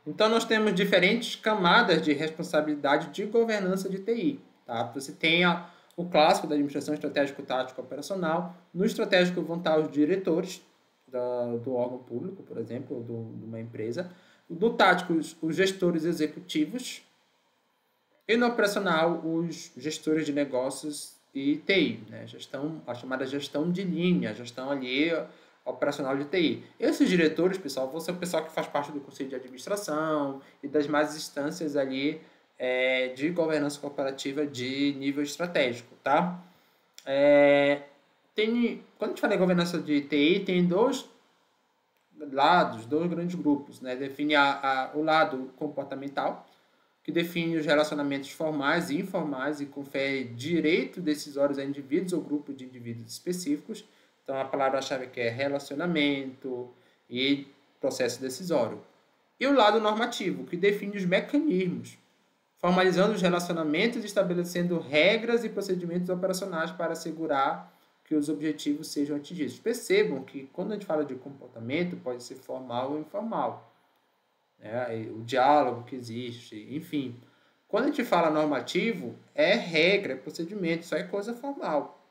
Então, nós temos diferentes camadas de responsabilidade de governança de TI. Tá? Você tem o clássico da administração estratégico, tático, operacional. No estratégico vão estar os diretores do órgão público, por exemplo, ou de uma empresa. No tático, os gestores executivos. E no operacional, os gestores de negócios e TI, né? A chamada gestão de linha, gestão ali operacional de TI. Esses diretores, pessoal, vão ser o pessoal que faz parte do conselho de administração e das mais instâncias ali de governança corporativa de nível estratégico, tá? Quando a gente fala em governança de TI, tem dois lados, dois grandes grupos, né? Define o lado comportamental, que define os relacionamentos formais e informais e confere direito decisórios a indivíduos ou grupos de indivíduos específicos. Então, a palavra-chave aqui é relacionamento e processo decisório. E o lado normativo, que define os mecanismos, formalizando os relacionamentos e estabelecendo regras e procedimentos operacionais para assegurar que os objetivos sejam atingidos. Percebam que quando a gente fala de comportamento, pode ser formal ou informal. O diálogo que existe, enfim. Quando a gente fala normativo, é regra, é procedimento, isso é coisa formal.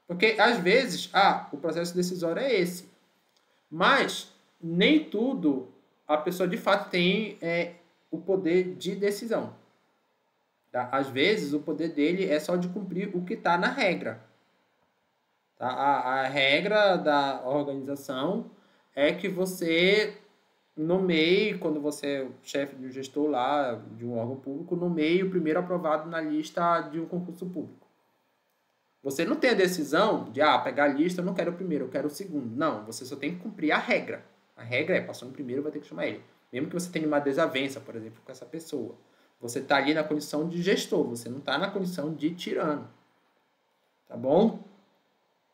Porque, às vezes, o processo decisório é esse. Mas, nem tudo a pessoa, de fato, tem o poder de decisão. Tá? Às vezes, o poder dele é só de cumprir o que está na regra. Tá? A regra da organização é que você nomeie, quando você é chefe de um gestor lá, de um órgão público, nomeie o primeiro aprovado na lista de um concurso público. Você não tem a decisão de, pegar a lista, eu não quero o primeiro, eu quero o segundo. Não, você só tem que cumprir a regra. A regra é, passou no primeiro, vai ter que chamar ele. Mesmo que você tenha uma desavença, por exemplo, com essa pessoa. Você está ali na condição de gestor, você não está na condição de tirano. Tá bom?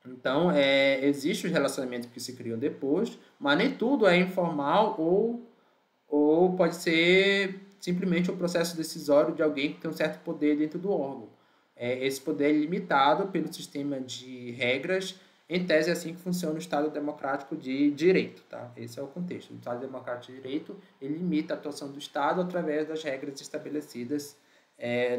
Então, existem os relacionamentos que se criam depois, mas nem tudo é informal ou pode ser simplesmente um processo decisório de alguém que tem um certo poder dentro do órgão. Esse poder é limitado pelo sistema de regras, em tese é assim que funciona o Estado Democrático de Direito. Tá? Esse é o contexto. O Estado Democrático de Direito ele limita a atuação do Estado através das regras estabelecidas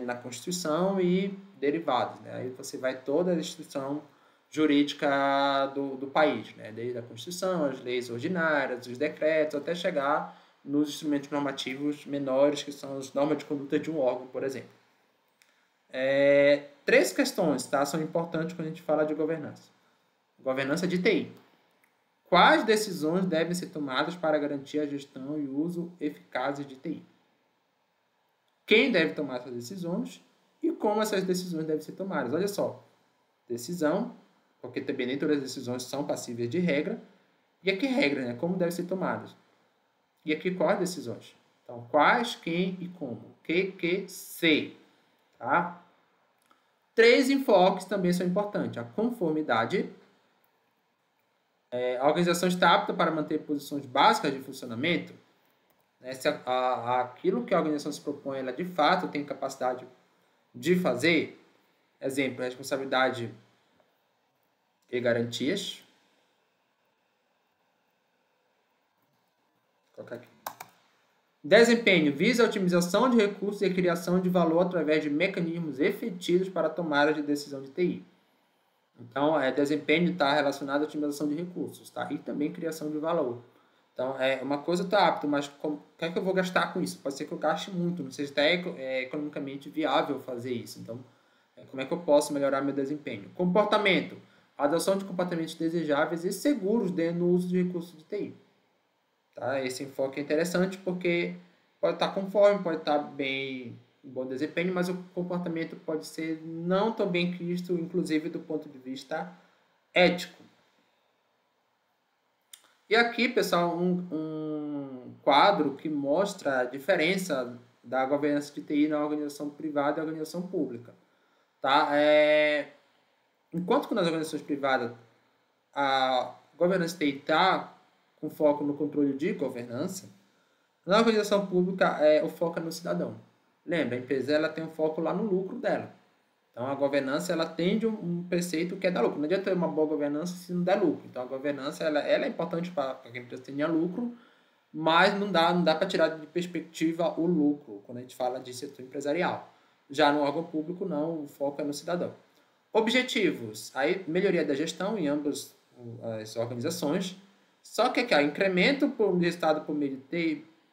na Constituição e derivados. Né? Aí você vai toda a instituição jurídica do país, né? Desde a Constituição, as leis ordinárias, os decretos, até chegar nos instrumentos normativos menores, que são as normas de conduta de um órgão, por exemplo. 3 questões, tá? São importantes quando a gente fala de governança. Governança de TI. Quais decisões devem ser tomadas para garantir a gestão e uso eficazes de TI? Quem deve tomar essas decisões e como essas decisões devem ser tomadas? Olha só, decisão, porque também nem todas as decisões são passíveis de regra. E aqui regra, né? Como devem ser tomadas. E aqui quais decisões? Então, quais, quem e como. Que, se. Tá? 3 enfoques também são importantes. A conformidade. A organização está apta para manter posições básicas de funcionamento. Né? Se aquilo que a organização se propõe, ela de fato tem capacidade de fazer. Exemplo, responsabilidade e garantias. Vou colocar aqui. Desempenho visa a otimização de recursos e a criação de valor através de mecanismos efetivos para a tomada de decisão de TI. Então, desempenho está relacionado à otimização de recursos, tá? E também criação de valor. Então, uma coisa está apto, mas o que é que eu vou gastar com isso? Pode ser que eu gaste muito, não sei se é economicamente viável fazer isso. Então, como é que eu posso melhorar meu desempenho? Comportamento. Adoção de comportamentos desejáveis e seguros no uso de recursos de TI. Tá? Esse enfoque é interessante porque pode estar conforme, pode estar bem, um bom desempenho, mas o comportamento pode ser não tão bem visto, inclusive do ponto de vista ético. E aqui, pessoal, um quadro que mostra a diferença da governança de TI na organização privada e organização pública. Tá? Enquanto que nas organizações privadas a governança de TI está com foco no controle de governança, na organização pública o foco é no cidadão. Lembra, a empresa ela tem um foco lá no lucro dela. Então, a governança ela tende um preceito que é dar lucro. Não adianta ter uma boa governança se não der lucro. Então, a governança ela é importante para que a empresa tenha lucro, mas não dá para tirar de perspectiva o lucro quando a gente fala de setor empresarial. Já no órgão público, não, o foco é no cidadão. Objetivos, aí melhoria da gestão em ambas as organizações, só que aqui, incremento do resultado por meio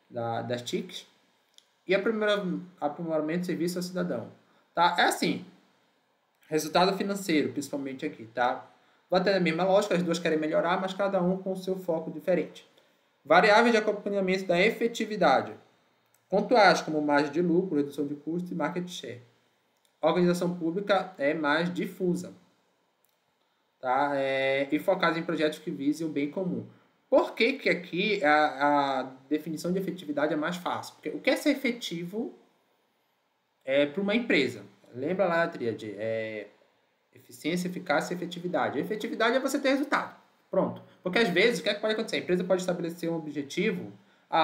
das TICs e aprimoramento de serviço ao cidadão. Tá? É assim, resultado financeiro, principalmente aqui, tá? Vai ter a mesma lógica, as duas querem melhorar, mas cada um com o seu foco diferente. Variáveis de acompanhamento da efetividade. Pontuais como margem de lucro, redução de custo e market share. A organização pública é mais difusa, tá? E focada em projetos que visem o bem comum. Por que que aqui a definição de efetividade é mais fácil? Porque o que é ser efetivo para uma empresa? Lembra lá a tríade? Eficiência, eficácia e efetividade. A efetividade é você ter resultado. Pronto. Porque às vezes, o que é que pode acontecer? A empresa pode estabelecer um objetivo.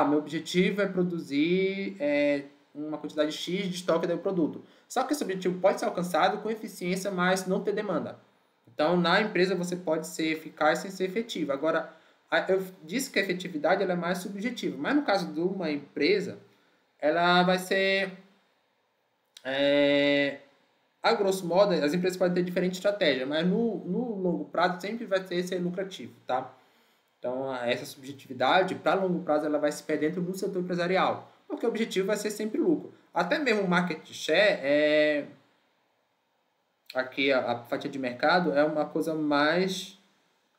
Meu objetivo é produzir uma quantidade X de estoque do produto. Só que esse objetivo pode ser alcançado com eficiência, mas não ter demanda. Então, na empresa, você pode ser eficaz sem ser efetivo. Agora, eu disse que a efetividade ela é mais subjetiva. Mas no caso de uma empresa, ela vai ser... a grosso modo, as empresas podem ter diferente estratégia, mas no longo prazo sempre vai ser lucrativo, tá? Então, essa subjetividade, para longo prazo, ela vai se perder no setor empresarial, porque o objetivo vai ser sempre lucro. Até mesmo o market share, aqui a fatia de mercado, é uma coisa mais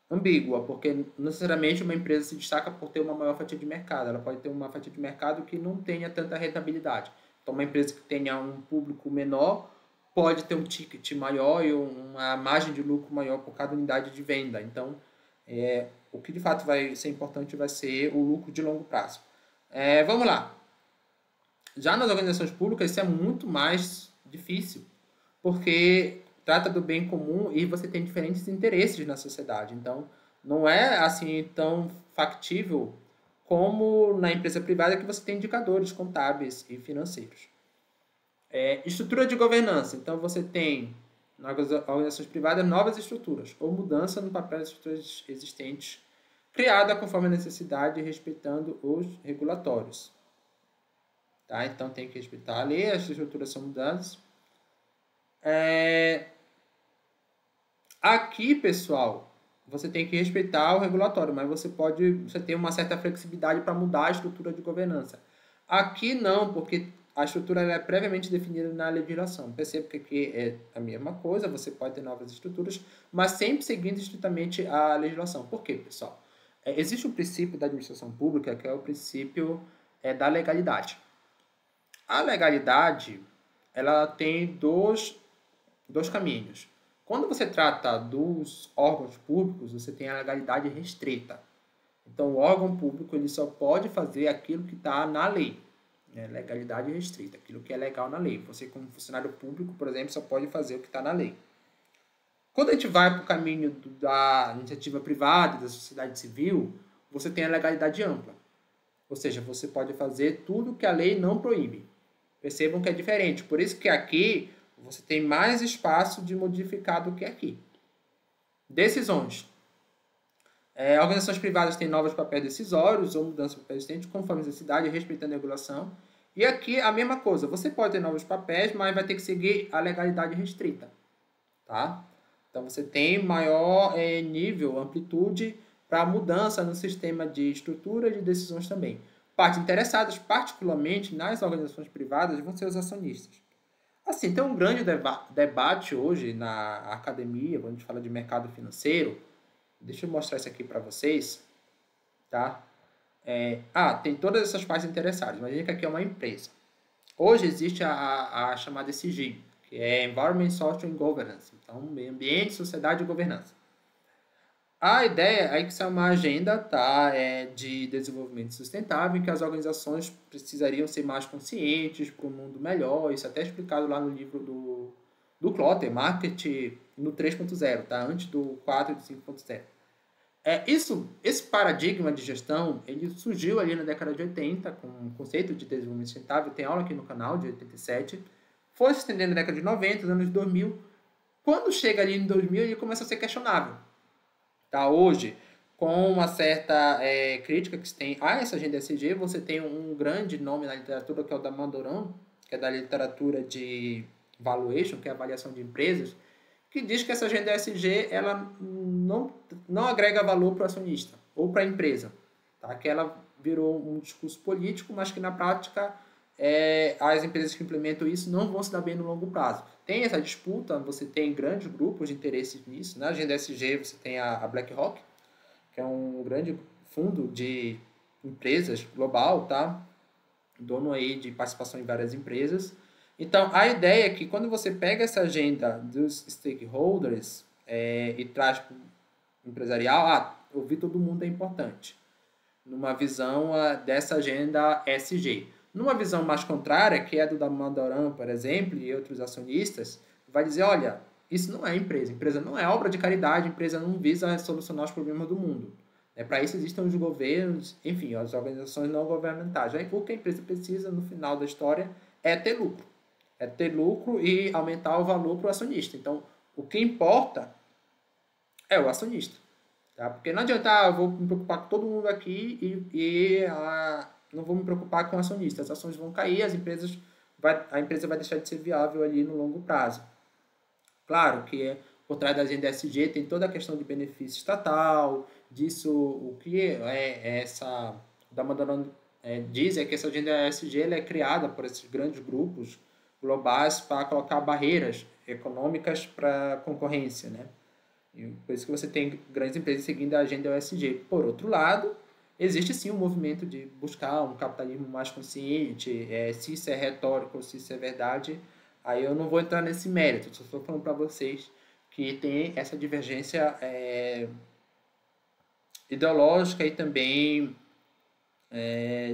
ambígua, porque não necessariamente uma empresa se destaca por ter uma maior fatia de mercado, ela pode ter uma fatia de mercado que não tenha tanta rentabilidade. Então, uma empresa que tenha um público menor pode ter um ticket maior e uma margem de lucro maior por cada unidade de venda. Então, o que de fato vai ser importante vai ser o lucro de longo prazo. Vamos lá. Já nas organizações públicas, isso é muito mais difícil, porque trata do bem comum e você tem diferentes interesses na sociedade. Então, não é assim tão factível como na empresa privada que você tem indicadores contábeis e financeiros. Estrutura de governança. Então, você tem, nas organizações privadas, novas estruturas, ou mudança no papel das estruturas existentes, criada conforme a necessidade e respeitando os regulatórios. Tá? Então, tem que respeitar a lei, as estruturas são mudanças. Aqui, pessoal, você tem que respeitar o regulatório, mas você tem uma certa flexibilidade para mudar a estrutura de governança. Aqui não, porque a estrutura é previamente definida na legislação. Perceba que aqui é a mesma coisa, você pode ter novas estruturas, mas sempre seguindo estritamente a legislação. Por quê, pessoal? Existe um princípio da administração pública, que é o princípio da legalidade. A legalidade, ela tem dois caminhos. Quando você trata dos órgãos públicos, você tem a legalidade restrita. Então, o órgão público ele só pode fazer aquilo que está na lei. Legalidade restrita, aquilo que é legal na lei. Você, como funcionário público, por exemplo, só pode fazer o que está na lei. Quando a gente vai para o caminho da iniciativa privada, da sociedade civil, você tem a legalidade ampla. Ou seja, você pode fazer tudo que a lei não proíbe. Percebam que é diferente. Por isso que aqui você tem mais espaço de modificar do que aqui. Decisões. Organizações privadas têm novos papéis decisórios ou mudança de papel existente conforme a necessidade, respeitando a regulação. E aqui a mesma coisa. Você pode ter novos papéis, mas vai ter que seguir a legalidade restrita. Tá? Então, você tem maior nível, amplitude para mudança no sistema de estrutura de decisões também. Partes interessadas, particularmente nas organizações privadas, vão ser os acionistas. Assim, tem um grande debate hoje na academia, quando a gente fala de mercado financeiro. Deixa eu mostrar isso aqui para vocês. Tá? Tem todas essas partes interessadas. Imagina que aqui é uma empresa. Hoje existe a chamada ESG, que é Environment, Social and Governance. Então, meio ambiente, sociedade e governança. A ideia é que isso é uma agenda de desenvolvimento sustentável, em que as organizações precisariam ser mais conscientes para um mundo melhor. Isso é até explicado lá no livro do Klotter, Market no 3.0, tá? Antes do 4 e do 5.0. Esse paradigma de gestão, ele surgiu ali na década de 80, com o conceito de desenvolvimento sustentável. Tem aula aqui no canal, de 87. Foi se estendendo na década de 90, nos anos 2000. Quando chega ali em 2000, ele começa a ser questionável. Tá? Hoje, com uma certa crítica que se tem a essa agenda ESG, você tem um grande nome na literatura, que é o da Mandoran, que é da literatura de valuation, que é a avaliação de empresas, que diz que essa agenda ESG ela não agrega valor para o acionista ou para a empresa, tá? Que ela virou um discurso político, mas que na prática as empresas que implementam isso não vão se dar bem no longo prazo. Tem essa disputa, você tem grandes grupos de interesses nisso. Na agenda ESG você tem a BlackRock, que é um grande fundo de empresas global, tá? Dono aí de participação em várias empresas. Então, a ideia é que quando você pega essa agenda dos stakeholders e traz para o empresarial, ouvir todo mundo é importante. Numa visão dessa agenda ESG. Numa visão mais contrária, que é do da Mandoran, por exemplo, e outros acionistas, vai dizer, olha, isso não é empresa. Empresa não é obra de caridade, empresa não visa solucionar os problemas do mundo. Para isso existem os governos, enfim, as organizações não governamentais. O que a empresa precisa, no final da história, é ter lucro. É ter lucro e aumentar o valor para o acionista. Então, o que importa é o acionista. Tá? Porque não adianta, eu vou me preocupar com todo mundo aqui e não vou me preocupar com o acionista. As ações vão cair, a empresa vai deixar de ser viável ali no longo prazo. Claro que por trás da agenda ESG tem toda a questão de benefício estatal, disso, o que essa da Mandoran diz é que essa agenda ESG ela é criada por esses grandes grupos globais para colocar barreiras econômicas para a concorrência, né? E por isso que você tem grandes empresas seguindo a agenda ESG. Por outro lado, existe sim um movimento de buscar um capitalismo mais consciente, se isso é retórico ou se isso é verdade, aí eu não vou entrar nesse mérito, só estou falando para vocês que tem essa divergência ideológica e também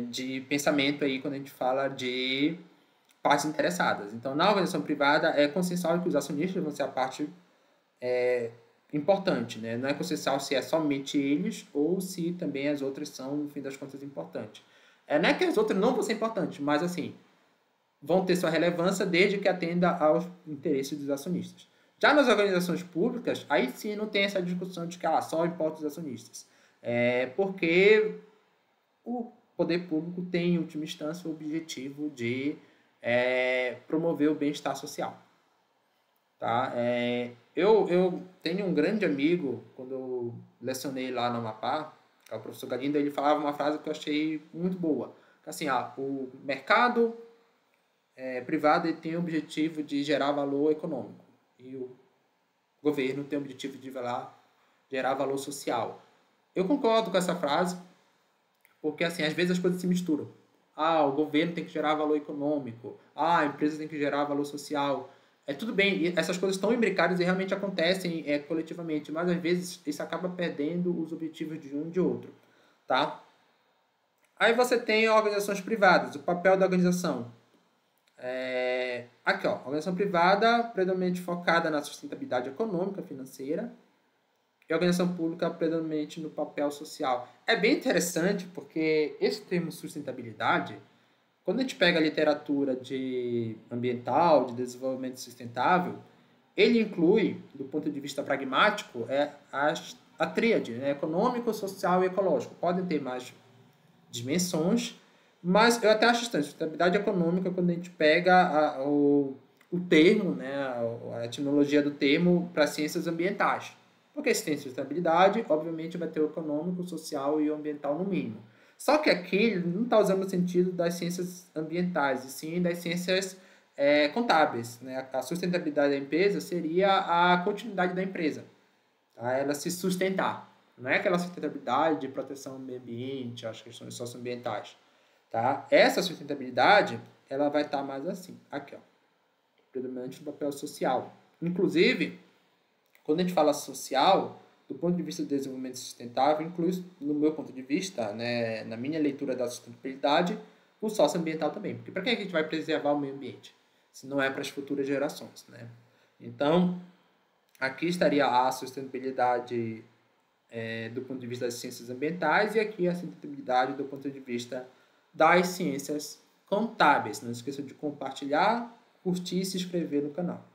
de pensamento aí quando a gente fala de partes interessadas. Então, na organização privada é consensual que os acionistas vão ser a parte importante, né? Não é consensual se é somente eles ou se também as outras são, no fim das contas, importantes. Não é que as outras não vão ser importantes, mas assim, vão ter sua relevância desde que atenda aos interesses dos acionistas. Já nas organizações públicas, aí sim não tem essa discussão de que só importa os acionistas. Porque o poder público tem, em última instância, o objetivo de promover o bem-estar social. Tá? Eu tenho um grande amigo, quando eu lecionei lá no Amapá, que é o professor Galindo, ele falava uma frase que eu achei muito boa. Assim, o mercado privado ele tem o objetivo de gerar valor econômico e o governo tem o objetivo de gerar valor social. Eu concordo com essa frase, porque assim, às vezes as coisas se misturam. O governo tem que gerar valor econômico, a empresa tem que gerar valor social. Tudo bem, essas coisas estão imbricadas e realmente acontecem coletivamente, mas às vezes isso acaba perdendo os objetivos de um e de outro. Tá? Aí você tem organizações privadas, o papel da organização. Aqui, organização privada predominantemente focada na sustentabilidade econômica, financeira, e organização pública predominantemente no papel social. É bem interessante porque esse termo sustentabilidade, quando a gente pega a literatura de ambiental, de desenvolvimento sustentável, ele inclui, do ponto de vista pragmático, a tríade, né? Econômico, social e ecológico. Podem ter mais dimensões, mas eu até acho estranho. Sustentabilidade econômica, quando a gente pega o termo, né? A etimologia do termo para ciências ambientais. Porque se tem sustentabilidade, obviamente vai ter o econômico, o social e o ambiental no mínimo. Só que aqui ele não está usando o sentido das ciências ambientais, e sim das ciências contábeis. Né? A sustentabilidade da empresa seria a continuidade da empresa, tá? Ela se sustentar. Não é aquela sustentabilidade de proteção ao meio ambiente, as questões socioambientais. Tá? Essa sustentabilidade ela vai estar mais assim, aqui, predominante no papel social. Inclusive, quando a gente fala social, do ponto de vista do desenvolvimento sustentável, inclui, no meu ponto de vista, né, na minha leitura da sustentabilidade, o socioambiental também. Porque para que a gente vai preservar o meio ambiente? Se não é para as futuras gerações. Né? Então, aqui estaria a sustentabilidade do ponto de vista das ciências ambientais e aqui a sustentabilidade do ponto de vista das ciências contábeis. Não esqueça de compartilhar, curtir e se inscrever no canal.